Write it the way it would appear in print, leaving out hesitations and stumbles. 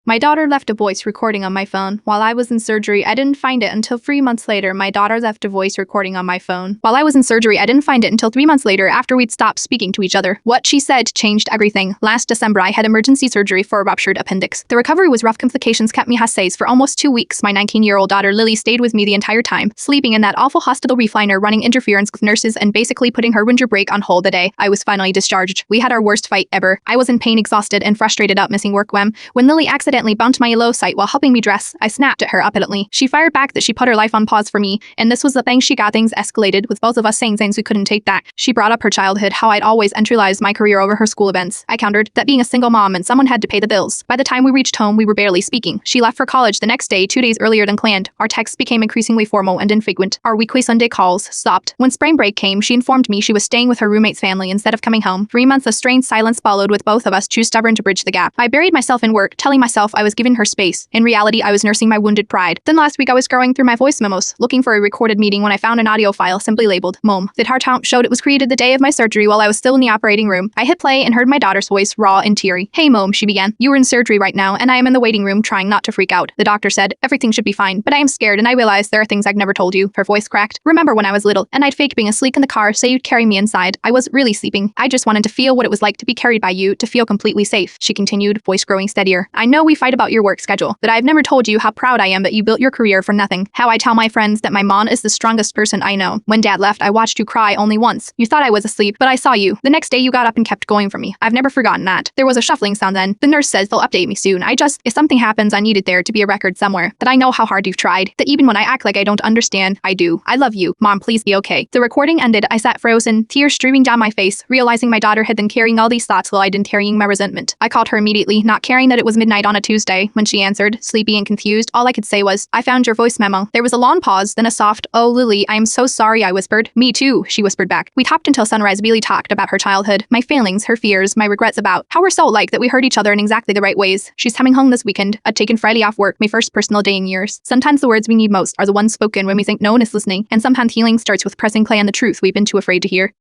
My daughter left a voice recording on my phone. While I was in surgery, I didn't find it until 3 months later. My daughter left a voice recording on my phone. While I was in surgery, I didn't find it until 3 months later after we'd stopped speaking to each other. What she said changed everything. Last December, I had emergency surgery for a ruptured appendix. The recovery was rough. Complications kept me hospitalized for almost 2 weeks. My 19-year-old daughter Lily stayed with me the entire time, sleeping in that awful hospital recliner, running interference with nurses, and basically putting her winter break on hold the day I was finally discharged. We had our worst fight ever. I was in pain, exhausted, and frustrated up missing work when Lily accidentally bumped my yellow sight while helping me dress. I snapped at her rapidly. She fired back that she put her life on pause for me, and this was the thing she got. Things escalated, with both of us saying things we couldn't take back. She brought up her childhood, how I'd always centralized my career over her school events. I countered that being a single mom and someone had to pay the bills. By the time we reached home, we were barely speaking. She left for college the next day, 2 days earlier than planned. Our texts became increasingly formal and infrequent. Our weekly Sunday calls stopped. When spring break came, she informed me she was staying with her roommate's family instead of coming home. 3 months of strained silence followed, with both of us too stubborn to bridge the gap. I buried myself in work, telling myself I was giving her space. In reality, I was nursing my wounded pride. Then last week, I was scrolling through my voice memos, looking for a recorded meeting when I found an audio file simply labeled Mom. The heart count showed it was created the day of my surgery while I was still in the operating room. I hit play and heard my daughter's voice, raw and teary. "Hey Mom," she began. "You are in surgery right now, and I am in the waiting room trying not to freak out. The doctor said everything should be fine, but I am scared and I realize there are things I've never told you." Her voice cracked. "Remember when I was little and I'd fake being asleep in the car, say you'd carry me inside? I was really sleeping. I just wanted to feel what it was like to be carried by you, to feel completely safe," she continued, voice growing steadier. "I know we fight about your work schedule, but I've never told you how proud I am that you built your career for nothing. How I tell my friends that my mom is the strongest person I know. When Dad left, I watched you cry only once. You thought I was asleep, but I saw you. The next day you got up and kept going for me. I've never forgotten that." There was a shuffling sound then. The nurse says they'll update me soon. If something happens, I needed there to be a record somewhere. That I know how hard you've tried. That even when I act like I don't understand, I do. I love you. Mom, please be okay. The recording ended. I sat frozen, tears streaming down my face, realizing my daughter had been carrying all these thoughts while I'd been carrying my resentment. I called her immediately, not caring that it was midnight on a Tuesday. When she answered, sleepy and confused, all I could say was, "I found your voice memo." There was a long pause, then a soft, "Oh, Lily, I am so sorry," I whispered. "Me too," she whispered back. We talked until sunrise. Really talked about her childhood, my failings, her fears, my regrets, about how we're so alike that we hurt each other in exactly the right ways. She's coming home this weekend. I'd taken Friday off work, my first personal day in years. Sometimes the words we need most are the ones spoken when we think no one is listening, and sometimes healing starts with pressing play on the truth we've been too afraid to hear.